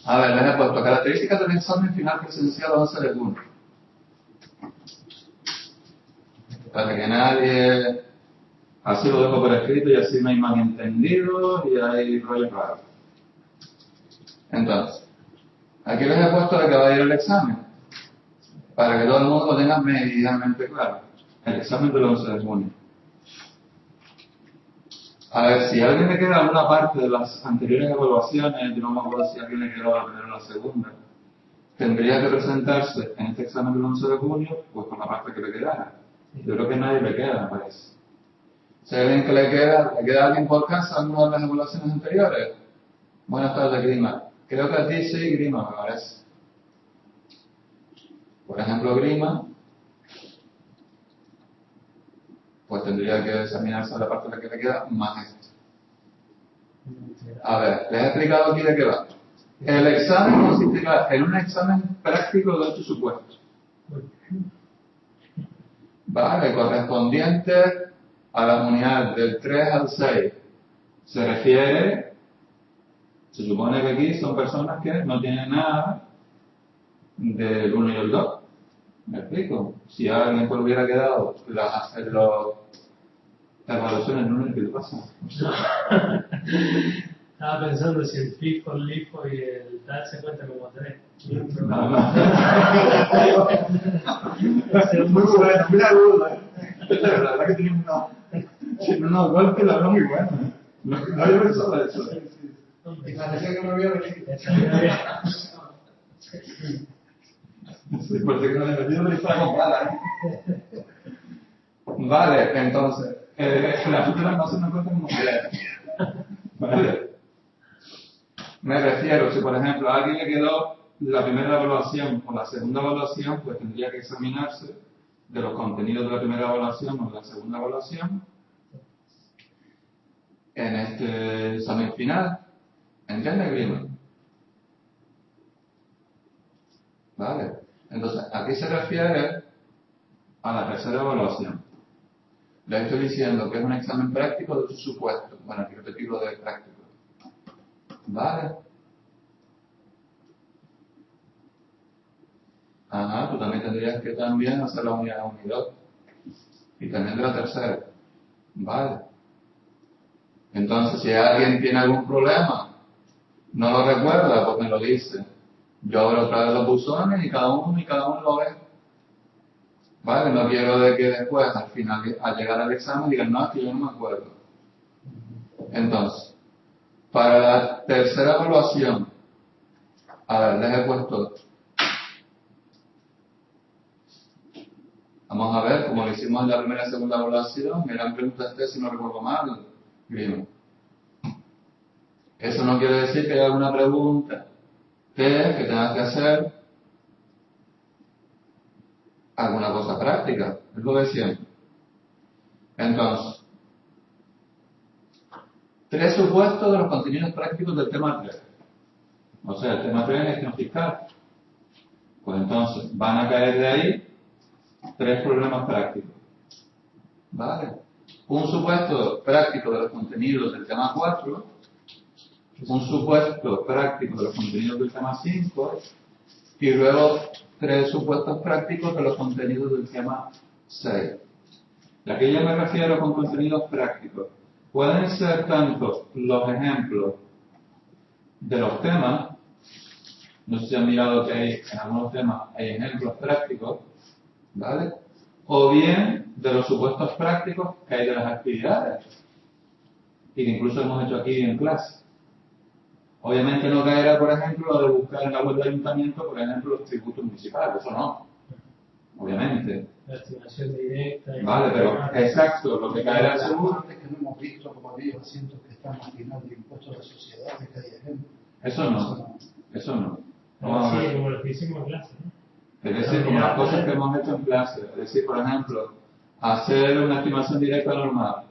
A ver, les he puesto características del examen final presencial 11 de junio. Para que nadie... Así lo dejo por escrito y así no hay malentendidos y hay rollos raros. Entonces, aquí les he puesto de que va a ir el examen, para que todo el mundo lo tenga medianamente claro. El examen del 11 de junio. A ver, si a alguien le queda alguna parte de las anteriores evaluaciones, yo no me acuerdo si a alguien le quedó la primera o la segunda, tendría que presentarse en este examen del 11 de junio, pues con la parte que le quedara. Yo creo que a nadie le queda, me parece. Si hay alguien que le queda a alguien por casa alguna de las evaluaciones anteriores. Buenas tardes, Grima. Creo que a ti sí, Grima, me parece. Por ejemplo, Grima, pues tendría que examinarse la parte de la que le queda más esto. A ver, les he explicado aquí de qué va. El examen consistirá en un examen práctico de 8 supuestos. Vale, correspondiente a la unidad del 3 al 6. Se supone que aquí son personas que no tienen nada del 1 y el 2. ¿Me explico? Si a alguien pues hubiera quedado las evaluaciones en 1, ¿qué le pasa? Estaba pensando si el FIFO, el LIFO y el TAL se cuentan como 3. No. Es muy bueno, muy agudo. La verdad que tiene unos golpes, la verdad, muy buenos. No había pensado eso. Y parecía que no había venido. Sí, parece que no había venido, pero estaba comprada. Vale, entonces, las últimas no se me cuentan como 3. Vale. Me refiero, si por ejemplo a alguien le quedó la primera evaluación o la segunda evaluación, pues tendría que examinarse de los contenidos de la primera evaluación o de la segunda evaluación en este examen final. ¿Entiendes, Grima? Vale. Entonces, aquí se refiere a la tercera evaluación. Les estoy diciendo que es un examen práctico de su supuesto. Bueno, aquí repetido de práctico. Vale. Ajá, tú también tendrías que también hacer la unidad 1 y 2. Y también de la tercera. Vale. Entonces, si alguien tiene algún problema, no lo recuerda, pues me lo dice. Yo abro otra vez los buzones y cada uno lo ve. Vale, no quiero de que después, al final, al llegar al examen, digan, no, es que yo no me acuerdo. Entonces, para la tercera evaluación, a ver, les he puesto. Vamos a ver, como lo hicimos en la primera y segunda evaluación, eran preguntas test, si no recuerdo mal, Grima. Eso no quiere decir que haya alguna pregunta que tengas que hacer alguna cosa práctica, es lo de siempre. Entonces, 3 supuestos de los contenidos prácticos del tema 3. O sea, el tema 3 es gestión fiscal. Pues entonces, van a caer de ahí 3 problemas prácticos. ¿Vale? Un supuesto práctico de los contenidos del tema 4, un supuesto práctico de los contenidos del tema 5, y luego 3 supuestos prácticos de los contenidos del tema 6. ¿Y a qué yo me refiero con contenidos prácticos? Pueden ser tanto los ejemplos de los temas, no sé si han mirado que hay en algunos temas hay ejemplos prácticos, ¿vale? O bien de los supuestos prácticos que hay de las actividades, y que incluso hemos hecho aquí en clase. Obviamente no caerá, por ejemplo, lo de buscar en la web del ayuntamiento, por ejemplo, los tributos municipales, eso no. Obviamente. La estimación directa. Vale, pero exacto, lo que caerá seguro. Es que no hemos visto como aquellos asientos que están al final de impuestos de sociedades, que hay ejemplos. Eso no. Sí, como lo que hicimos en clase, ¿no? Es decir, como las cosas que hemos hecho en clase. Es decir, por ejemplo, hacer una estimación directa normal.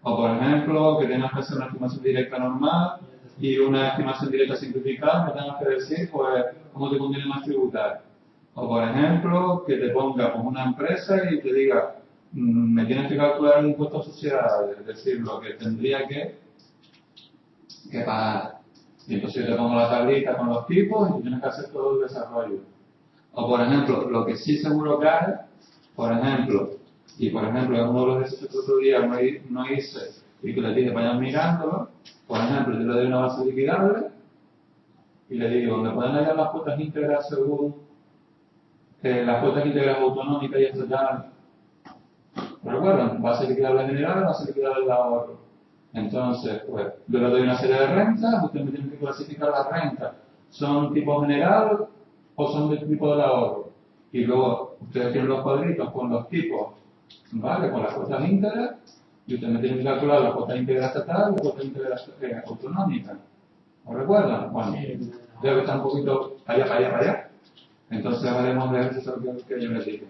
O por ejemplo, que tengas que hacer una estimación directa normal y una estimación directa simplificada, me tengas que decir, pues, cómo te conviene más tributar. O por ejemplo, que te ponga como una empresa y te diga, me tienes que calcular el impuesto social, es decir, lo que tendría que que pagar. Y entonces yo te pongo la tablita con los tipos y tú tienes que hacer todo el desarrollo. O por ejemplo, lo que sí seguro que hay, por ejemplo, es uno de los ejercicios que otro día no hice y que le dije vayan mirándolo, por ejemplo, yo le doy una base liquidable y le digo, me pueden hallar las cuotas íntegras según las cuotas íntegras autonómicas y esto ya, recuerdan, base liquidable general, base liquidable de ahorro. Entonces, pues, yo le doy una serie de rentas, ustedes me tienen que clasificar las rentas. ¿Son tipo general o son del tipo del ahorro? Y luego, ustedes tienen los cuadritos con los tipos, ¿vale? Con las cuotas íntegras, y ustedes me tienen que calcular la cuota íntegra estatal y la cuota íntegra autonómica. ¿Lo recuerdan? Bueno, creo que está un poquito allá. Entonces haremos el ejercicio que yo les dije.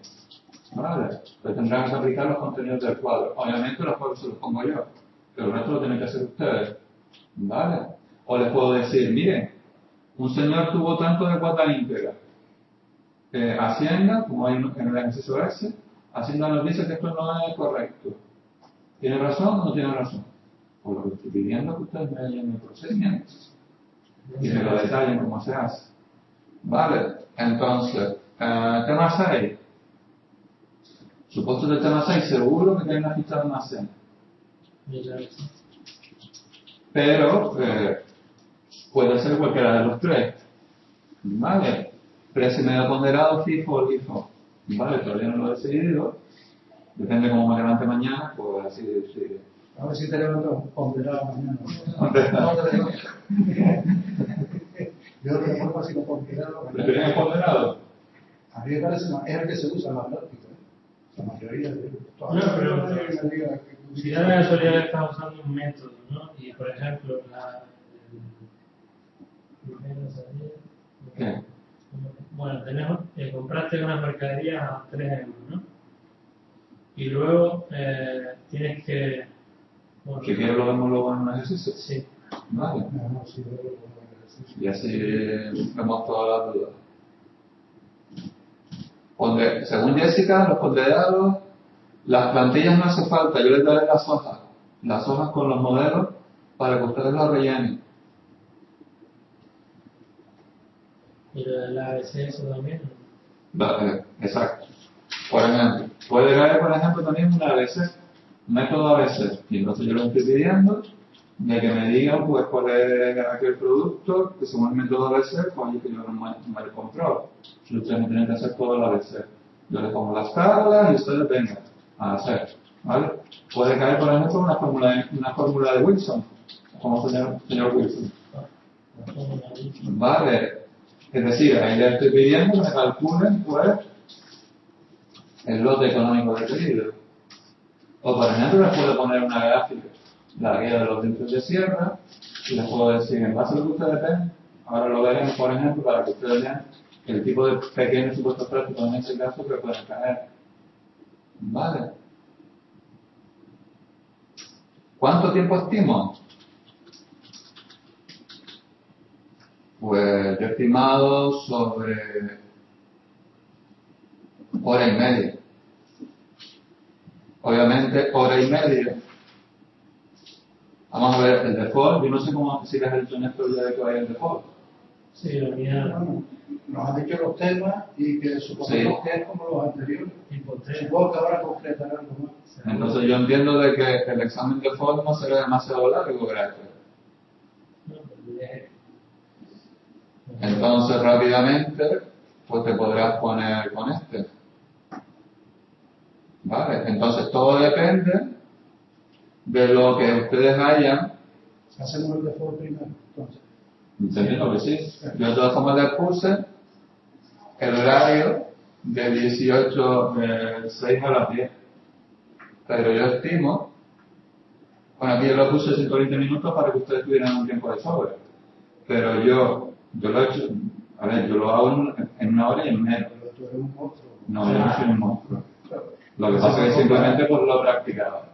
¿Vale? Pues tendrán que aplicar los contenidos del cuadro. Obviamente los cuadros se los pongo yo, pero el resto lo tienen que hacer ustedes. ¿Vale? O les puedo decir, miren, un señor tuvo tanto de cuota íntegra. Hacienda, como hay en el ejercicio ese, Hacienda nos dice que esto no es correcto. ¿Tiene razón o no tiene razón? Por lo que estoy pidiendo que ustedes me hayan el procedimiento y me lo detallen cómo se hace. ¿Vale? Entonces, tema 6. Supuesto del tema 6, seguro que tienen la ficha de almacén. Pero puede ser cualquiera de los tres. ¿Vale? Precio medio ponderado, FIFO o LIFO. ¿Vale? Todavía no lo he decidido. Depende cómo me levante mañana, pues así decido. A ver si te levantas ponderado mañana. Yo lo tengo así ponderado. ¿Le tienen ponderado? A mí me parece más, es el que se usa en la práctica. La mayoría de no, pero si da la casualidad que estás usando un método, ¿no? Y por ejemplo, ¿Qué? bueno, compraste unas mercaderías a 3 euros, ¿no? Y luego tienes que... Bueno, ¿Que quiero lo vemos luego en un ejercicio? Sí. Vale. No, sí, Y así vemos todas las dudas. Según Jessica, los ponderados, las plantillas no hace falta, yo les daré las hojas con los modelos para que ustedes las rellenen. Y lo del ABC eso también. Exacto. Por ejemplo, puede caer, por ejemplo, también un ABC, método ABC. Y entonces yo lo estoy pidiendo de que me digan pues cuál es aquel producto que según el método ABC, pues yo quiero un mayor control. Si ustedes me tienen que hacer todo el ABC. Yo les pongo las tablas y ustedes vengan a hacer. ¿Vale? Puede caer, por ejemplo, una fórmula de Wilson, como señor Wilson. Vale. Es decir, ahí les estoy pidiendo que me calculen pues el lote económico del pedido. O por ejemplo les puedo poner una gráfica, la guía de los dientes de sierra, y les puedo decir, en base a lo que ustedes ven, ahora lo veremos por ejemplo para que ustedes vean el tipo de pequeños supuestos prácticos en ese caso que pueden caer. ¿Vale? ¿Cuánto tiempo estimo? Pues yo he estimado sobre hora y media. Obviamente, hora y media. Vamos a ver el default. Yo no sé cómo si les he dicho en esto ya de que hay el default. Sí, lo mía. Bueno, nos han dicho los temas y que suponemos que es como los anteriores. Supongo que ahora concretarán algo más. Entonces yo entiendo de que el examen de default no será demasiado largo, ¿verdad? Entonces rápidamente pues te podrás poner con este. ¿Vale? Entonces todo depende de lo que ustedes hayan. Hacemos el default primero, entonces. Entiendo que sí. Yo de todas formas les puse el horario de 18, de 6 a las 10. Pero yo estimo, bueno, aquí yo lo puse 120 minutos para que ustedes tuvieran un tiempo de sobra. Pero yo lo he hecho, a ver, yo lo hago en una hora y en menos. Pero tú eres un monstruo. No, yo no soy un monstruo. Lo que pasa es que simplemente pues lo he practicado.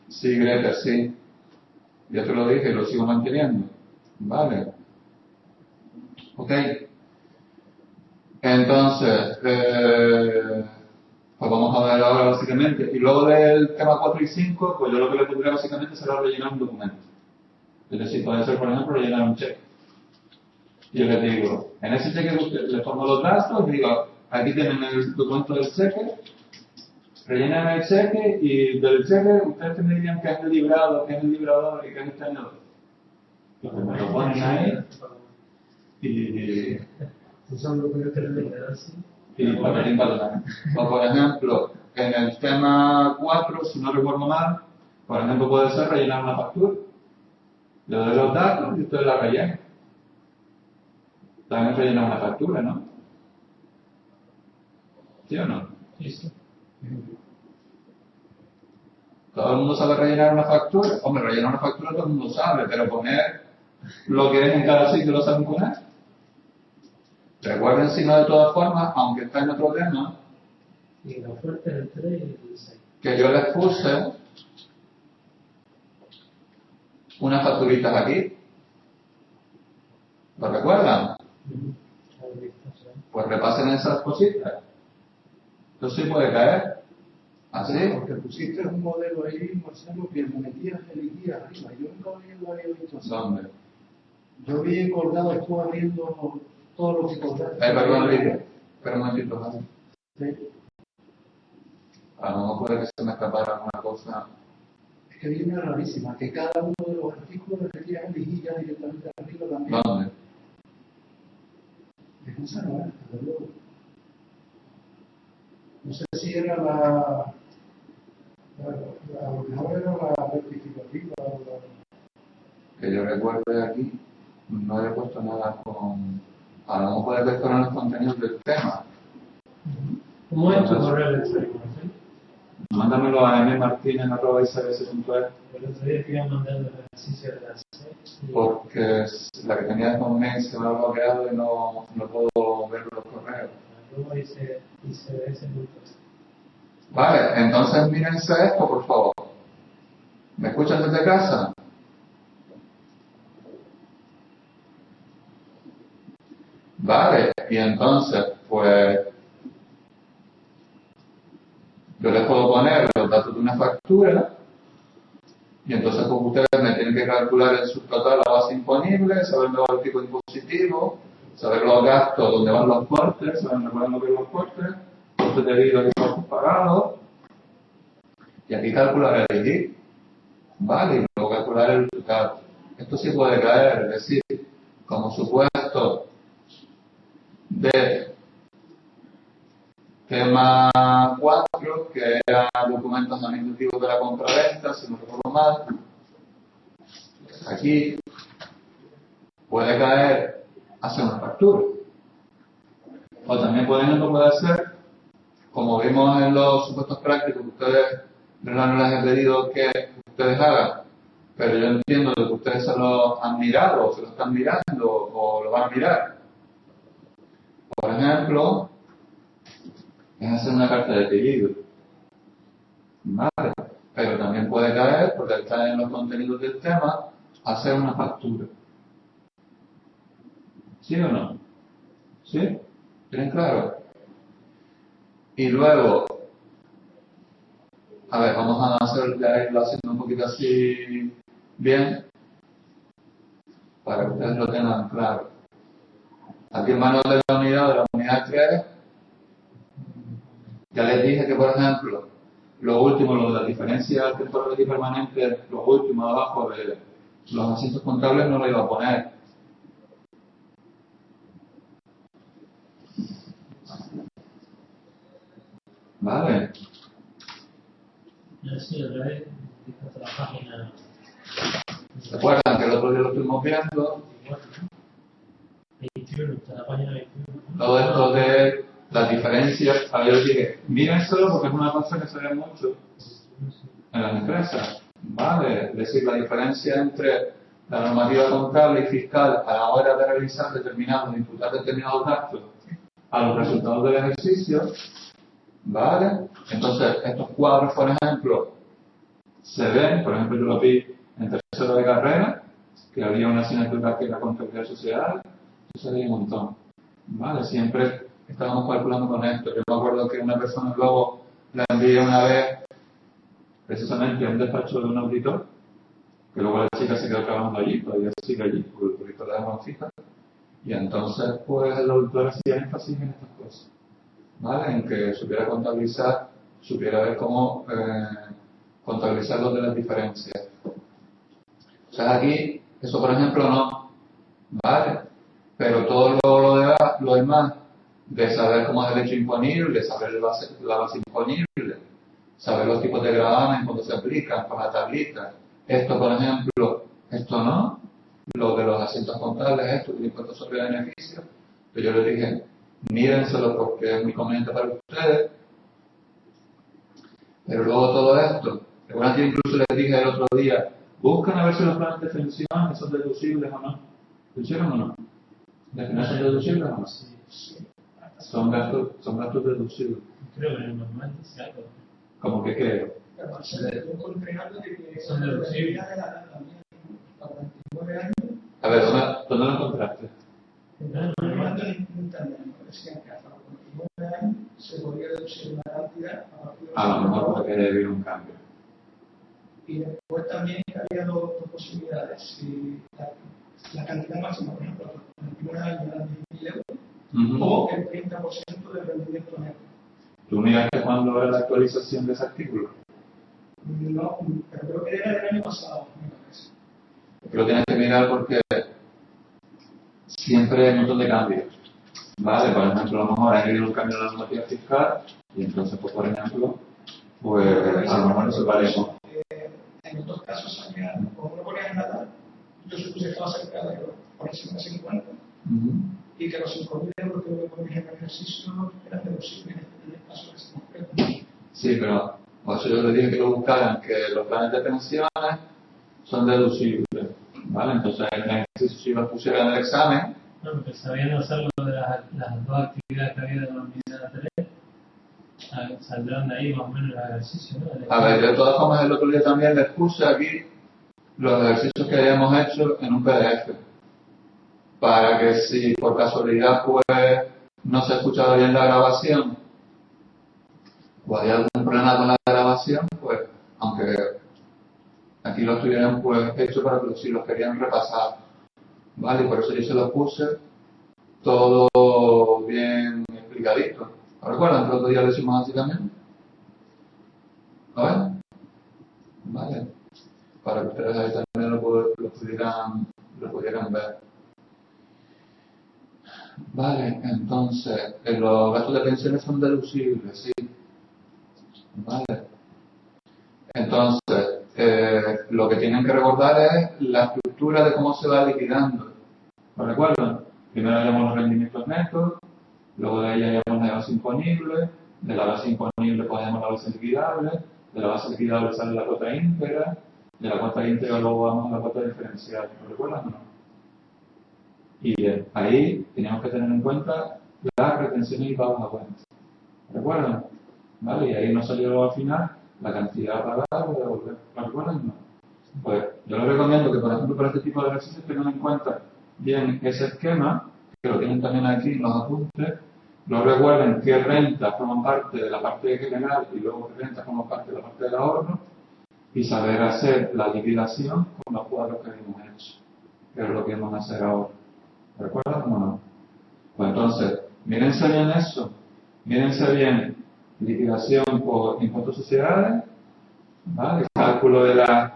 Sí, Greta, sí. Ya te lo dije y lo sigo manteniendo. Vale. Ok. Entonces, Pues vamos a ver ahora básicamente. Y luego del tema 4 y 5, pues yo lo que le pondría básicamente será rellenar un documento. Es decir, puede ser, por ejemplo, rellenar un cheque. Yo les digo, en ese cheque les pongo los datos, digo, aquí tienen el documento del cheque, rellenan el cheque y del cheque ustedes me dirían qué es el librado, qué es el librador y qué es el tenedor. Pues me lo ponen ahí y paperín para. O por ejemplo, en el tema 4, si no recuerdo mal, por ejemplo puede ser rellenar una factura. Le doy los datos y ustedes la rellenan. También rellenar una factura, ¿no? ¿Sí o no? Sí. ¿Todo el mundo sabe rellenar una factura? Hombre, rellenar una factura todo el mundo sabe, pero poner lo que es en cada sitio lo saben poner. Recuerden, si no, de todas formas, aunque está en otro tema, Y la oferta es el 3 y el 6. que yo les puse unas facturitas aquí. ¿Lo recuerdan? Pues repasen esas cositas. Esto sí puede caer. ¿Así? Porque pusiste un modelo ahí, Marcelo, que me metías elegías arriba. Yo nunca lo había visto así. ¿Dónde? Yo vi colgado, estuve abriendo todo lo que colgaste. Perdón, Lidia. Espera un momentito, ¿vale? Sí. A lo mejor puede que se me escapara alguna cosa. Es que viene rarísima, que cada uno de los artículos requería elegías directamente arriba también. ¿Dónde? Es esa no es, desde luego. No sé si era la mejor era la rectificativa o la... Que yo recuerde aquí, no he puesto nada con... A lo mejor puede ver con los contenidos del tema. ¿Cómo es tu correo electrónico? Mándamelo a mmartinez@isabs.es. El otro día te iba a mandar el ejercicio de las 6. Porque la que tenía con mail se me ha bloqueado y no puedo ver los correos. Luego hice ese punto. Vale, entonces mírense esto, por favor. ¿Me escuchan desde casa? Vale, y entonces, pues, yo les puedo poner los datos de una factura y entonces pues ustedes me tienen que calcular el subtotal, la base imponible, saber el tipo impositivo, saber los gastos, dónde van los cortes, saber lo que son los cortes, costes debidos y costes pagados, y aquí calcular el IGI, vale, y luego calcular el total. Esto sí puede caer, es decir, como supuesto de tema 4, que era documentos administrativos de la compraventa, si no recuerdo mal, aquí puede caer hacer una factura. O también, por ejemplo, puede ser, como vimos en los supuestos prácticos, que ustedes no les he pedido que ustedes hagan, pero yo entiendo que ustedes se lo han mirado, o se lo están mirando, o lo van a mirar. Por ejemplo, es hacer una carta de pedido. Vale, pero también puede caer, porque está en los contenidos del tema, hacer una factura. ¿Sí o no? ¿Sí? ¿Tienen claro? Y luego, a ver, vamos a hacer, ya irlo haciendo un poquito así bien, para que ustedes lo tengan claro. Aquí en manual de la unidad 3, ya les dije que, por ejemplo, lo último, lo de la diferencia temporal y permanente, lo último abajo de los asientos contables no lo iba a poner. ¿Vale? Sí, otra vez, hasta la página. ¿Se acuerdan que el otro día lo estuvimos viendo? 21, hasta la página 21. Todo esto de las diferencias, a ver, yo dije, mírenselo porque es una cosa que se ve mucho en las empresas, ¿vale? Es decir, la diferencia entre la normativa contable y fiscal a la hora de realizar determinados, de imputar determinados gastos a los resultados del ejercicio, ¿vale? Entonces, estos cuadros, por ejemplo, se ven, por ejemplo, yo lo vi en tercero de carrera, que había una asignatura que era contabilidad social, eso había un montón, ¿vale? Siempre estábamos calculando con esto. Yo me acuerdo que una persona luego la envié una vez precisamente a un despacho de un auditor, que luego la chica se quedó trabajando allí, todavía sigue allí, porque el proyecto la dejó fija, y entonces pues el auditor hacía énfasis en estas cosas, ¿vale? En que supiera contabilizar, supiera ver cómo contabilizar los de las diferencias. O sea, aquí, eso por ejemplo no, ¿vale? Pero todo lo demás, de saber cómo es el hecho imponible, saber la base imponible, saber los tipos de gravamen cuando se aplican con la tablita. Esto, por ejemplo, esto no. Lo de los asientos contables, esto, el impuesto sobre beneficios. Pero yo les dije, mírenselo porque es muy conveniente para ustedes. Pero luego todo esto, recuerdan que incluso les dije el otro día, buscan a ver si los planes de pensiones son deducibles o no. ¿Lo hicieron o no? ¿Las finanzas son deducibles o no? Sí. Son gastos deducibles. Creo que en el normal dice algo. ¿Cómo que creo? Pero yo encontré algo de que Son deducibles. A 49 años. A ver, ¿dónde lo encontraste? En internet, decían que hasta los 49 años se podía deducir una cantidad a partir de A lo mejor porque haya habido un cambio. Y después también había dos posibilidades. Si la cantidad máxima, por ejemplo, a los 49 años eran 10.000 euros, o el 30% del rendimiento neto. ¿Tú miraste cuándo era la actualización de ese artículo? No, pero creo que era el año pasado, me parece. Lo tienes que mirar porque siempre hay un montón de cambios. ¿Vale? Por ejemplo, a lo mejor ha habido un cambio en la normativa fiscal y entonces, pues, por ejemplo, pues a lo mejor no se vale. En los dos casos, como uno ponía en Natal, yo supuse que estaba cerca de por encima de 50, y que los 5.000 euros que yo ponía en el ejercicio eran deducibles en el caso de ese concreto. Sí, pero por eso yo les dije que lo buscaran, que los planes de pensiones son deducibles, ¿vale? Entonces, en el ejercicio, si los pusieran en el examen. No, porque sabiendo hacerlo de las dos actividades que había de la unidad 3, saldrán de ahí más o menos el ejercicio, ¿no? A ver, de todas formas, el otro día también les puse aquí los ejercicios que habíamos hecho en un PDF, para que si por casualidad pues no se ha escuchado bien la grabación o hay algún problema con la grabación, pues aunque aquí lo estuvieran pues hecho para que si los querían repasar, ¿vale? Y por eso yo se los puse todo bien explicadito. ¿Lo recuerdan que el otro día lo hicimos así también? ¿A ver? Vale. Para que ustedes ahí también lo pudieran ver. Vale, entonces, los gastos de pensiones son deducibles, sí. Vale. Entonces, lo que tienen que recordar es la estructura de cómo se va liquidando. ¿Lo recuerdan? Primero hallamos los rendimientos netos, luego de ahí hallamos la base imponible, de la base imponible ponemos la base liquidable, de la base liquidable sale la cuota íntegra, de la cuota íntegra luego vamos a la cuota diferencial. ¿Lo recuerdan o no? Y ahí teníamos que tener en cuenta las retenciones y pagos a cuenta. ¿Recuerdan? ¿Vale? Y ahí nos salió al final la cantidad pagada o devolver. ¿Lo recuerdan o no? Pues yo les recomiendo que, por ejemplo, para este tipo de ejercicios tengan en cuenta bien ese esquema, que lo tienen también aquí en los apuntes. No recuerden qué rentas forman parte de la parte general y luego qué rentas forman parte de la parte del ahorro, y saber hacer la liquidación con los cuadros que hemos hecho, que es lo que vamos a hacer ahora. ¿Recuerdan o no? Pues entonces, mírense bien eso, mírense bien liquidación por impuestos sociedades, ¿vale? El cálculo de la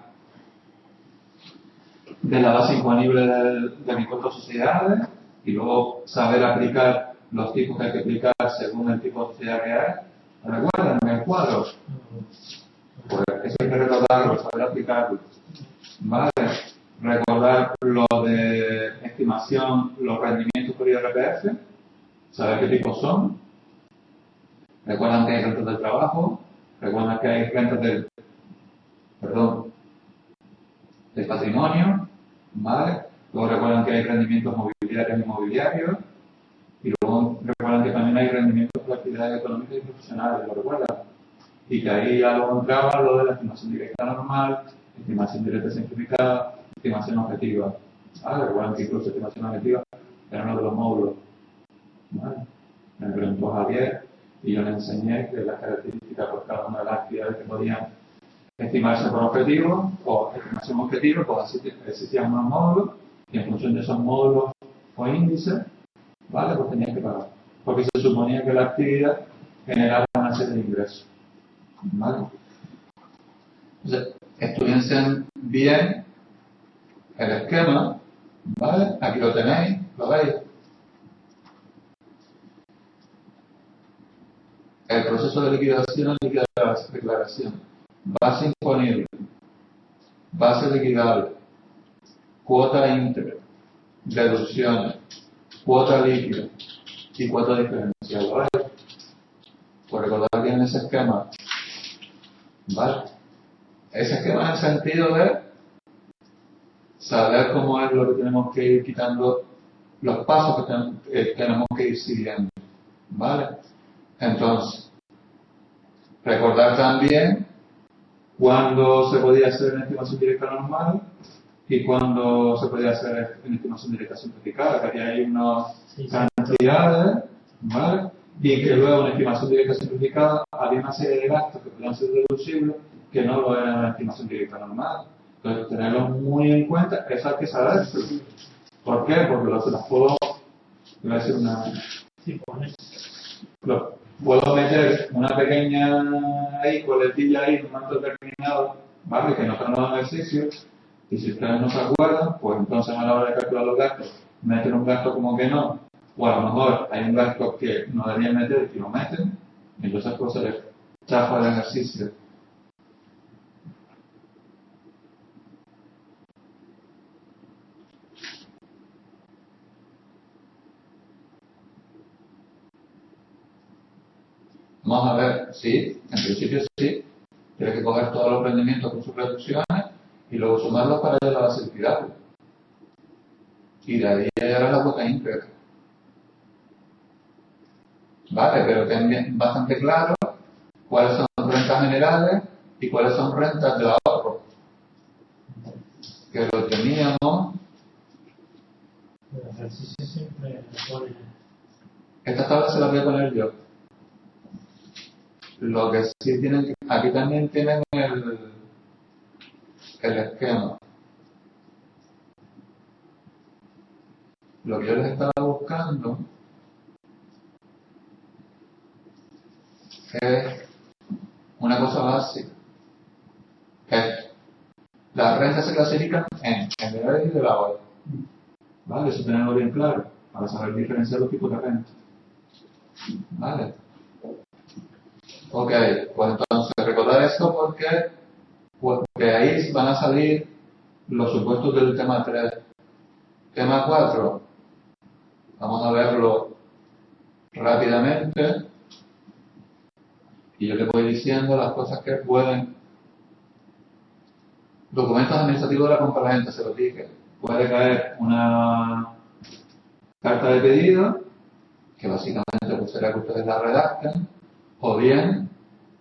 base imponible del impuesto a sociedades, y luego saber aplicar los tipos que hay que aplicar según el tipo de sociedad que hay. ¿Recuerdan en el cuadro? Pues eso hay que recordarlo, saber aplicarlo. ¿Vale? Recordar lo de estimación, los rendimientos por IRPF, saber qué tipos son. Recuerdan que hay rentas del trabajo, recuerdan que hay rentas del patrimonio, ¿vale? Luego recuerdan que hay rendimientos mobiliarios y inmobiliarios, y luego recuerdan que también hay rendimientos por actividades económicas y profesionales, ¿lo recuerdan? Y que ahí ya lo encontraba lo de la estimación directa normal, estimación directa simplificada, estimación objetiva. ¿Vale? Recuerdan que incluso estimación objetiva era uno de los módulos, ¿vale? En el que lo entró Javier y yo le enseñé que las características por cada una de las actividades que podían estimarse por objetivos o estimación objetivo, pues existían unos módulos y en función de esos módulos o índices, ¿vale? Pues tenías que pagar. Porque se suponía que la actividad generaba una serie de ingresos, ¿vale? Entonces, estudiense bien el esquema, ¿vale? Aquí lo tenéis, lo veis. El proceso de liquidación y declaración. Base imponible, base liquidable, cuota íntegra, deducciones, cuota líquida y cuota diferencial, ¿vale? Por recordar bien ese esquema, ¿vale? Ese esquema en el sentido de saber cómo es lo que tenemos que ir quitando, los pasos que tenemos que ir siguiendo, ¿vale? Entonces, recordar también cuándo se podía hacer en estimación directa normal y cuándo se podía hacer en estimación directa simplificada, que aquí hay unas cantidades, ¿vale? Y que luego en estimación directa simplificada había una serie de gastos que podían ser deducibles que no lo eran en la estimación directa normal. Entonces, tenerlo muy en cuenta, eso hay que saber. ¿Por qué? Porque se las puedo, voy a decir una... Sí, puedo meter una pequeña ahí, coletilla ahí, en un momento determinado, ¿vale? Que no tenemos un ejercicio, y si ustedes no se acuerdan, pues entonces a la hora de calcular los gastos, meten un gasto como que no, o a lo mejor hay un gasto que no deberían meter y lo meten, y entonces pues se les chafa el ejercicio. Vamos a ver, sí, en principio sí, tienes que coger todos los rendimientos con sus reducciones y luego sumarlos para llegar a la base liquidable. Y de ahí llegar a la cuota íntegra. Vale, pero ten bastante claro cuáles son rentas generales y cuáles son rentas de ahorro. Que lo teníamos. El ejercicio siempre pone. Esta tabla se la voy a poner yo. Lo que sí tienen, aquí también tienen el esquema. Lo que yo les estaba buscando es una cosa básica. Las rentas se clasifican en generales y de la hora. ¿Vale? Eso tenerlo bien claro para saber diferenciar los tipos de renta. ¿Vale? Ok, pues entonces recordar esto porque de ahí van a salir los supuestos del tema 3. Tema 4, vamos a verlo rápidamente y yo les voy diciendo las cosas que pueden. Documentos administrativos de la compraventa, se los dije. Puede caer una carta de pedido, que básicamente pues será que ustedes la redacten, o bien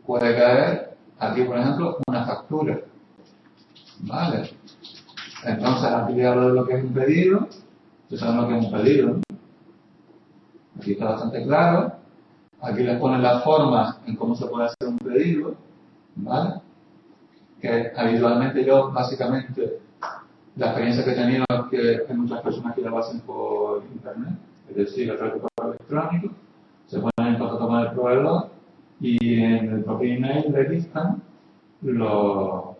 puede caer aquí, por ejemplo, una factura. ¿Vale? Entonces, aquí les hablo de lo que es un pedido. Ustedes saben lo que es un pedido, ¿no? Aquí está bastante claro. Aquí les ponen las formas en cómo se puede hacer un pedido, ¿vale? Que habitualmente yo, básicamente, la experiencia que he tenido es que hay muchas personas que lo hacen por internet, es decir, a través de correo electrónico, se ponen en contacto con el proveedor y en el propio email le listan los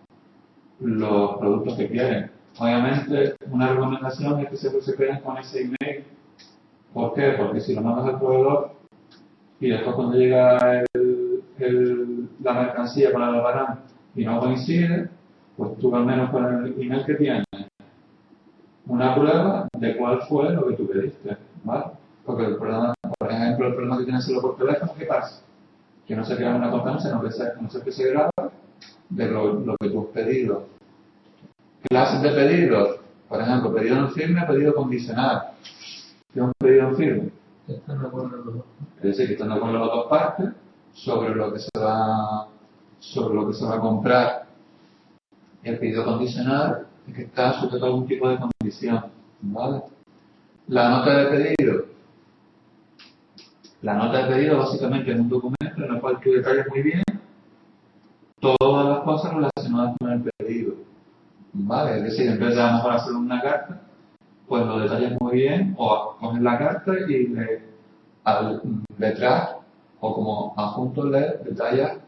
productos que quieren. Obviamente, una recomendación es que se queden con ese email. ¿Por qué? Porque si lo mandas al proveedor y después cuando llega la mercancía para la barán y no coincide, pues tú al menos con el email que tienes una prueba de cuál fue lo que tú pediste, ¿vale? Porque el problema, por ejemplo, el problema que tienes hacerlo por teléfono, ¿qué pasa? Que no se crea una constancia, no sé que se graba de lo que tú has pedido. Clases de pedidos, por ejemplo, pedido en firme, pedido condicional. ¿Qué es un pedido en firme? Están de acuerdo los dos. Es decir, que están de acuerdo las dos partes sobre lo que se va a comprar. El pedido condicional es que está sujeto a algún tipo de condición, ¿vale? La nota de pedido La nota de pedido básicamente es un documento en el cual tú detallas muy bien todas las cosas relacionadas con el pedido. ¿Vale? Es decir, en vez de a lo mejor hacer una carta, pues lo detallas muy bien, o coges la carta y detrás, o como adjunto le detallas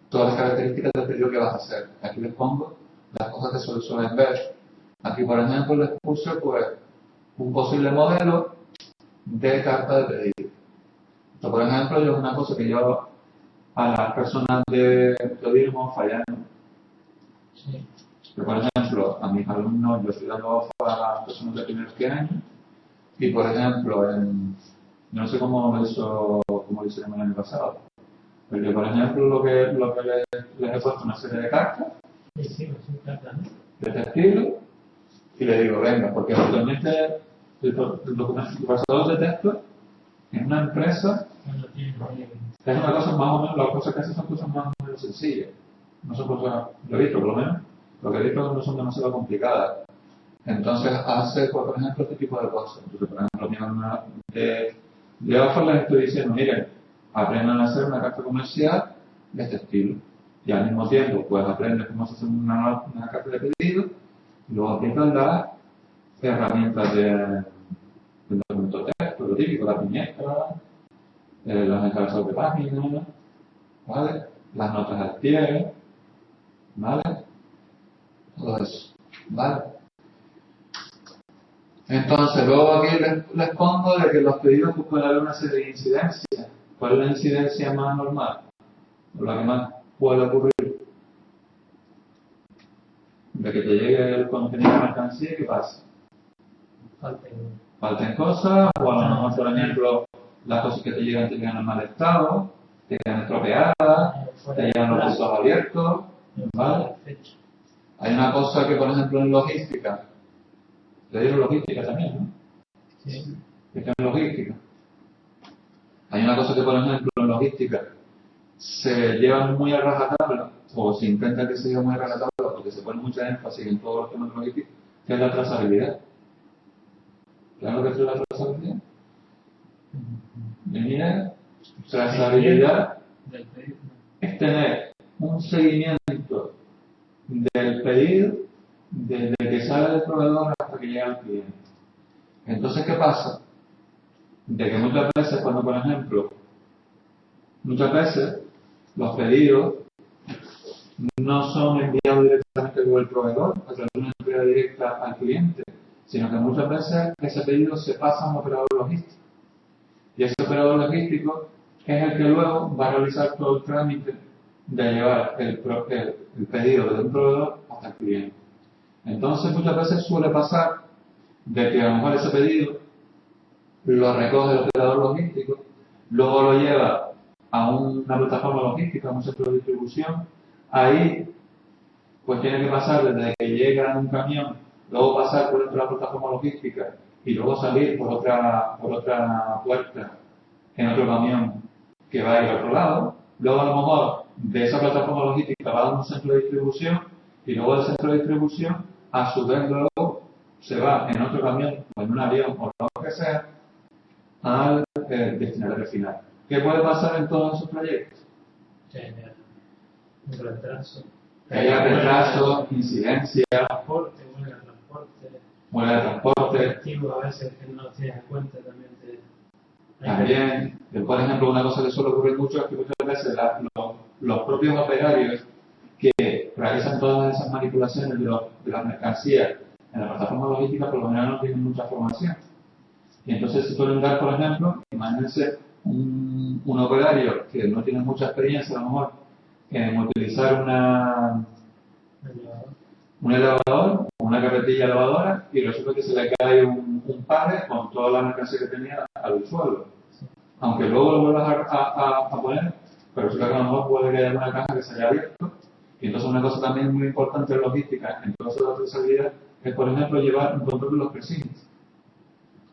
todas las características del pedido que vas a hacer. Aquí les pongo las cosas que suelen ver. Aquí, por ejemplo, les puse pues un posible modelo de carta de pedido. Esto, por ejemplo, es una cosa que yo a las personas de Dirmo fallan. Sí. Que, por ejemplo, a mis alumnos, yo estoy dando a personas de primeros años, y por ejemplo, no sé cómo lo hicieron el año pasado, pero yo, por ejemplo, lo que les he puesto una serie de cartas, Sí, cartas, ¿no? de este estilo, y les digo, venga, porque actualmente el procesador de texto en una empresa es una cosa más o menos, las cosas que hacen son cosas más o menos sencillas. No son cosas, lo he visto por lo menos, lo que he visto no son demasiado complicadas. Entonces hace, pues, por ejemplo, este tipo de cosas. Entonces, por ejemplo, mi alumna de Oxford les estoy diciendo, miren, aprendan a hacer una carta comercial de este estilo. Y al mismo tiempo, pues aprendes cómo se hace una carta de pedido, y luego aplicas las herramientas del documento de texto, lo típico, la viñeta, los encabezados de página, ¿vale? Las notas al pie, ¿vale? Todo eso, ¿vale? Entonces, luego aquí les pongo de que los pedidos pues, pueden haber una serie de incidencias. ¿Cuál es la incidencia más normal? O la que más puede ocurrir. De que te llegue el contenido de mercancía, ¿qué pasa? Falten cosas, o a lo mejor, por ejemplo, las cosas que te llegan en mal estado, te quedan estropeadas, te llegan los cursos abiertos, ¿vale? Hay una cosa que, por ejemplo, en logística, le digo logística también, ¿no? Sí. Esto en logística. Hay una cosa que, por ejemplo, en logística se lleva muy a rajatabla, o se intenta que se lleve muy a rajatabla, porque se pone mucha énfasis en todos los temas de logística, que es la trazabilidad. ¿Claro que es la trazabilidad? Mira, trazabilidad es tener un seguimiento del pedido desde que sale del proveedor hasta que llega al cliente. Entonces, ¿qué pasa? De que muchas veces, cuando por ejemplo, los pedidos no son enviados directamente por el proveedor a través de una entrega directa al cliente, sino que muchas veces ese pedido se pasa a un operador logístico. Y ese operador logístico es el que luego va a realizar todo el trámite de llevar el pedido desde un proveedor hasta el cliente. Entonces muchas veces suele pasar de que a lo mejor ese pedido lo recoge el operador logístico, luego lo lleva a una plataforma logística, a un centro de distribución. Ahí pues tiene que pasar desde que llega en un camión, luego pasar por otra plataforma logística y luego salir por otra puerta en otro camión que va a ir al otro lado. Luego a lo mejor de esa plataforma logística va a un centro de distribución y luego del centro de distribución a su vez luego se va en otro camión o en un avión o lo que sea al destinatario final. ¿Qué puede pasar en todos esos trayectos? Un retraso. Que haya retraso, incidencia, huelga de transporte, a veces que no tienes en cuenta también, por ejemplo, una cosa que suele ocurrir mucho es que muchas veces los propios operarios que realizan todas esas manipulaciones de las mercancías en la plataforma logística por lo general no tienen mucha formación. Y entonces se suelen dar, por ejemplo, imagínense un operario que no tiene mucha experiencia a lo mejor en utilizar un elevador o una carretilla elevadora y resulta que se le cae un pallet con toda la mercancía que tenía al suelo. Aunque luego lo vuelvas a poner, pero resulta que a lo mejor puede que haya una caja que se haya abierto. Y entonces una cosa también muy importante en logística, en todas las trazabilidad, es por ejemplo llevar un control de los precios.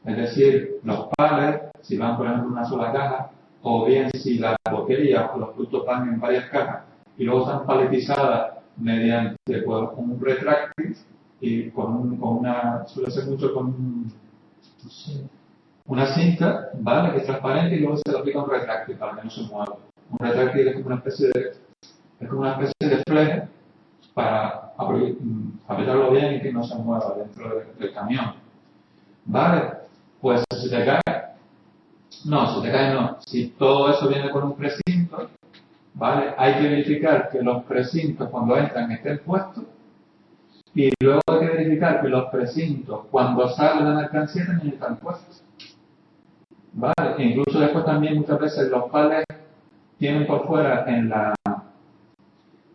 Es decir, los pallets, si van por ejemplo en una sola caja, o bien si las botellas o los productos van en varias cajas y luego están paletizadas mediante pues, un retráctil y suele ser mucho con una cinta, ¿vale? Que es transparente y luego se le aplica un retráctil para que no se mueva. Un retráctil es como una especie de fleje para apretarlo bien y que no se mueva dentro del camión. ¿Vale? Pues si te cae, no. Si todo eso viene con un precinto, ¿vale? Hay que verificar que los precintos cuando entran estén puestos y luego hay que verificar que los precintos cuando sale la mercancía también están puestos. ¿Vale? E incluso después también muchas veces los palets tienen por fuera en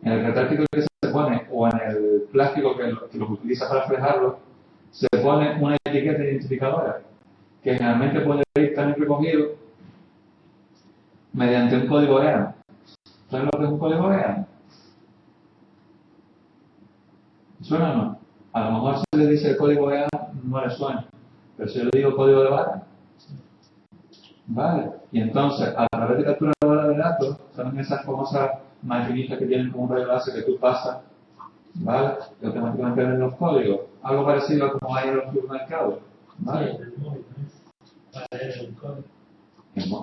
el retráctil que se pone o en el plástico que los utiliza para frejarlo, se pone una etiqueta identificadora que generalmente puede ir también recogido mediante un código EAN. ¿Sabes lo que es un código EAN? ¿Suena o no? A lo mejor si le dice el código EAN no le suena, pero si yo le digo código de barra, ¿vale? Y entonces, a través de captura de barra de datos, son esas famosas maquinitas que tienen como un rayo láser que tú pasas, ¿vale? Y automáticamente ven los códigos. Algo parecido a como hay en los supermercados, ¿vale? Sí, el móvil, para leer el código.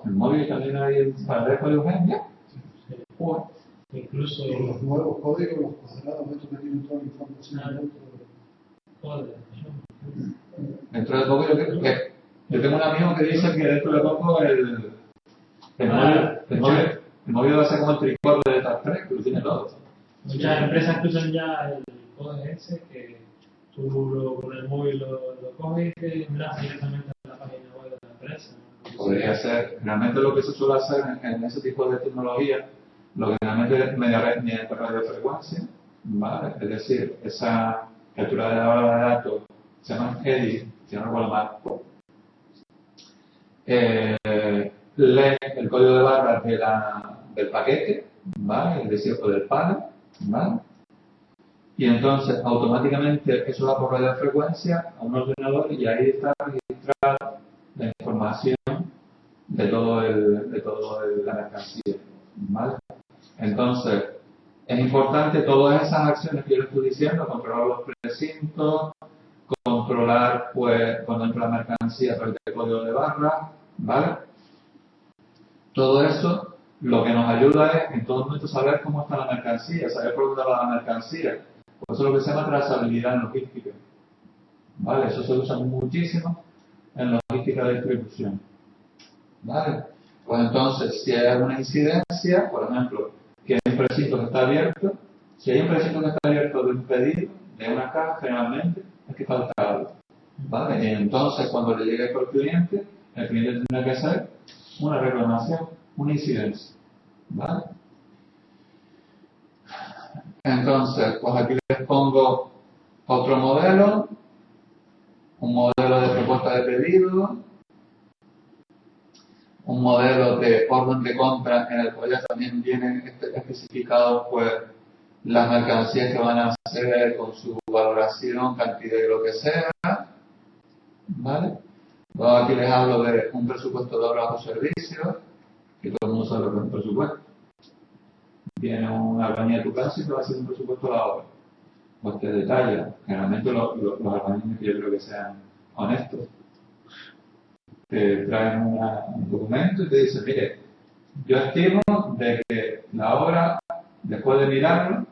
¿En móvil también hay para leer códigos EAN? Sí. Pues, Incluso Los nuevos códigos, los cuadrados, estos que tienen toda la información dentro de... joder, dentro de poco yo tengo un amigo que dice que dentro de poco el móvil va a ser como el tricorder de estas tres, que lo tiene todo. muchas empresas que usan ya el código ese, que tú con el móvil lo coges y te enlaza directamente a la página web de la empresa, ¿no? Podría ser, realmente lo que se suele hacer en ese tipo de tecnología, lo que realmente es mediante radiofrecuencia, ¿vale? Es decir, esa captura de la base de datos se llama EDI, si no recuerdo mal. Lee el código de barras del paquete, ¿vale? Es decir, o del panel, ¿vale? Y entonces automáticamente eso va por radiofrecuencia a un ordenador y ahí está registrada la información de todo la mercancía, ¿vale? Entonces, es importante todas esas acciones que yo les estoy diciendo, controlar los precintos, controlar pues cuando entra la mercancía a través del código de barra, ¿vale? Todo eso lo que nos ayuda es en todo momento saber cómo está la mercancía, saber por dónde va la mercancía. Por eso es lo que se llama trazabilidad en logística, ¿vale? Eso se usa muchísimo en logística de distribución, ¿vale? Pues entonces, si hay una incidencia, por ejemplo, que hay un precinto que está abierto, si hay un precinto que está abierto de un pedido, de una caja, generalmente, es que falta algo, ¿vale? Y entonces, cuando le llegue esto al cliente, el cliente tendrá que hacer una reclamación, una incidencia, ¿vale? Entonces, pues aquí les pongo otro modelo, un modelo de propuesta de pedido, un modelo de orden de compra en el cual ya también vienen especificados pues las mercancías que van a hacer con su valoración, cantidad y lo que sea, ¿vale? Luego aquí les hablo de un presupuesto de obras o servicios, que todo el mundo sabe lo que es un presupuesto. Viene una albañil a tu casa y te va a hacer un presupuesto de la obra. Pues te detalla. Generalmente los albañiles, que yo creo que sean honestos, te traen un documento y te dicen, mire, yo estimo de que la obra, después de mirarlo,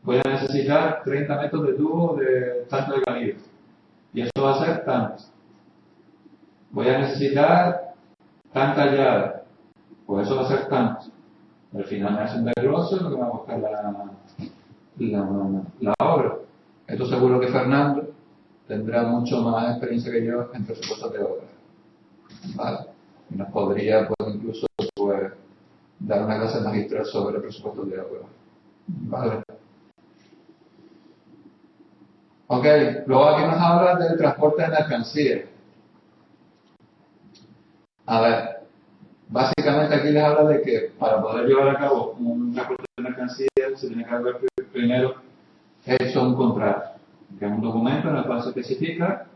voy a necesitar 30 metros de tubo de tanto de calibre. Y eso va a ser tanto. Voy a necesitar tanta llave. Pues eso va a ser tanto. Al final me hace un desglose lo que va a buscar la obra. Esto seguro que Fernando tendrá mucho más experiencia que yo en presupuestos de obra, ¿vale? Y nos podría pues incluso pues, dar una clase magistral sobre presupuestos de obra, ¿vale? Ok, luego aquí nos habla del transporte de mercancías. A ver, básicamente aquí les habla de que para poder llevar a cabo un transporte de mercancías se tiene que haber primero hecho un contrato, que es un documento en el cual se especifica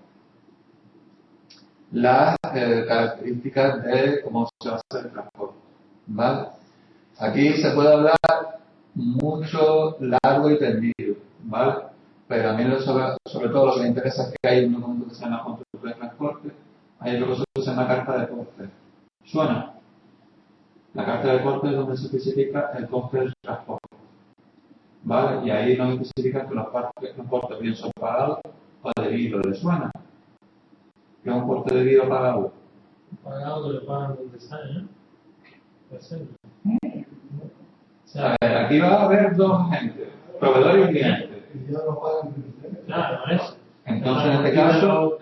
las características de cómo se va a hacer el transporte, ¿vale? Aquí se puede hablar mucho, largo y tendido, ¿vale? Pero a mí sobre todo lo que me interesa es que hay un documento que se llama contrato de transporte, hay otro que se en la carta de coste. ¿Suena? La carta de coste es donde se especifica el coste del transporte. ¿Vale? Y ahí nos especifica que los costes bien son pagados o debidos. ¿Le suena? ¿Qué es un coste debido pagado? Pagado que lo pagan donde sale, ¿no? Puede ser. A ver, aquí va a haber dos agentes, proveedor y cliente. Y ya lo pagan en el teléfono. Claro, eso. Entonces, en este caso,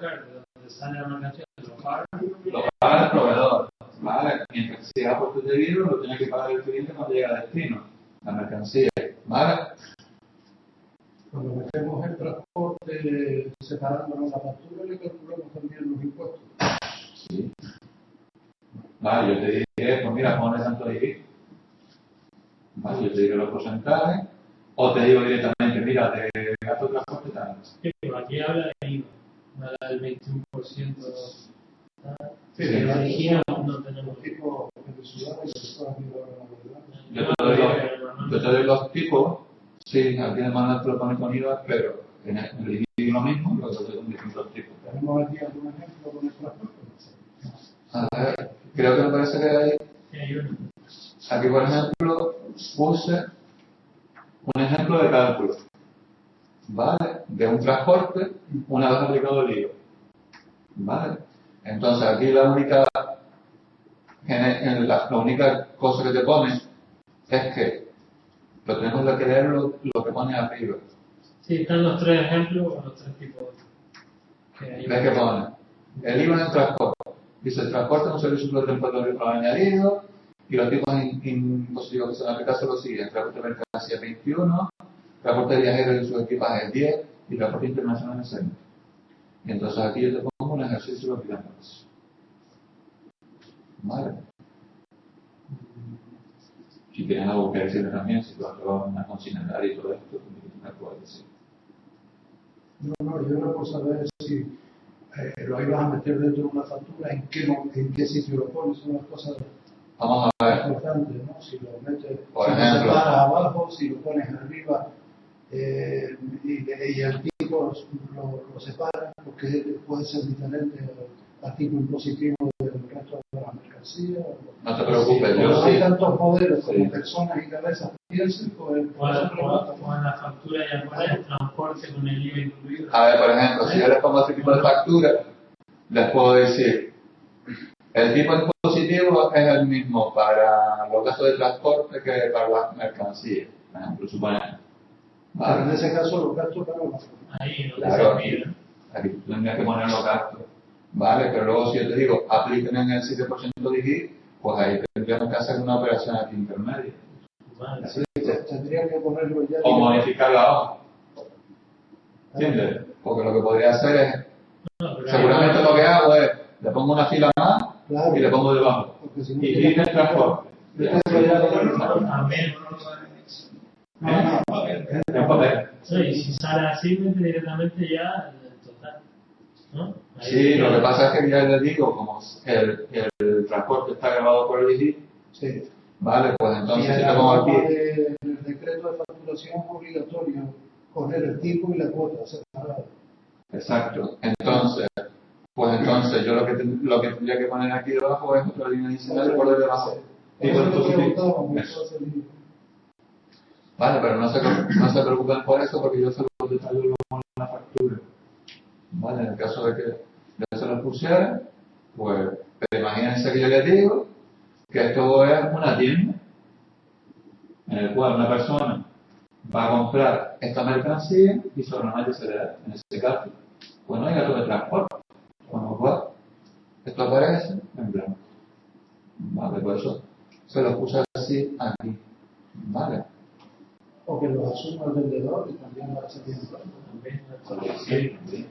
donde sale la mercancía, lo pagan. lo paga el proveedor, ¿vale? Mientras que si es a coste debido, lo tiene que pagar el cliente cuando llega a destino, la mercancía, ¿vale? Cuando metemos el transporte separándolo la factura, le calculamos también los impuestos. Sí. Vale, yo te diré, pues mira, ponle tanto de Vale, yo te diré los porcentajes, o te digo directamente, mira, de gasto de transporte tal. Sí, pero aquí habla de IVA, habla del 21%. Sí, En la Argentina no tenemos. tipo venezolano y después aquí lo van a Yo te doy los tipos, sí, aquí en el manual te lo pone con IVA, pero en el IVA lo mismo, lo que son distintos tipos. ¿Tenemos aquí algún ejemplo con el transporte? A ver, creo que me parece que hay. Sí, hay uno. Aquí, por ejemplo, puse un ejemplo de cálculo, ¿vale? De un transporte una vez aplicado el IVA, ¿vale? Entonces, aquí la única cosa que te pone es que lo tenemos que leer lo que pone arriba. Sí, están los tres ejemplos o los tres tipos que hay. ¿Ves que pone? El IVA en el transporte. Dice, el transporte es un servicio de transporte añadido y los tipos impositivos que se van a aplicar son los siguientes: transporte de mercancía 21, transporte de viajeros y sus equipajes 10 y transporte internacional 6. Y entonces aquí yo te pongo un ejercicio aplicando eso. ¿Vale? Si tienes algo que decirme también, si tú has probado una consignaria y todo esto, me puedes decir. No, yo era por saber si lo ibas a meter dentro de una factura, en qué sitio lo pones, son las cosas Vamos a ver. importantes, ¿no? Si lo metes, Por si ejemplo, lo separas abajo, si lo pones arriba, y el tipo lo separa, porque puede ser diferente al tipo impositivo del resto de la mercancía. no te preocupes, Como yo hay sí. tantos modelos como Sí. personas y cabezas, piensen, pues O en la factura ya pone el transporte con el IVA incluido. A ver, por ejemplo, si yo les pongo este tipo de factura, les puedo decir, el tipo impositivo es el mismo para los gastos de transporte que para las mercancías. Por ejemplo, suponemos. pero en ¿Vale? ese caso los gastos van a bajar. Ahí, no Claro, se mira. aquí tú tendrías que poner los gastos. ¿Vale? Pero luego si yo te digo, apliquen en el 7% de IGI, pues ahí tendríamos que hacer una operación aquí intermedia. Vale. Así Tendría que ponerlo ya. o modificar la hoja. ¿Entiendes? Porque lo que podría hacer es, No, pero seguramente ahí- lo que hago es, le pongo una fila más Claro. y le pongo debajo. Porque si no Y tiene viene el transporte. Yo tengo ya También. En papel. Sí, y si sale así, mete directamente ya el total. ¿No? Ahí Sí, ya- lo que pasa es que ya les digo, como el transporte está grabado por el IGI, Sí. vale, pues entonces Y si en te la pongo norma aquí, del decreto de facturación es obligatorio poner el tipo y la cuota separada. exacto, entonces, pues entonces yo lo que tendría que poner aquí debajo es otra línea adicional por debajo. Por Tipo eso te impositivo. preguntaba, me Eso. hizo salir. Vale, pero no se preocupen por eso porque yo se los detallo luego en la factura. Vale, en el caso de que yo se los pusiera, pues, pero imagínense que yo les digo que esto es una tienda en el cual una persona va a comprar esta mercancía y solamente se le da, en ese caso, pues no hay gasto de transporte. Con lo cual, esto aparece en blanco. Vale, por eso se lo puse así aquí. Vale. O que los asuma el vendedor y también va a salir en blanco. También. Sí, sí.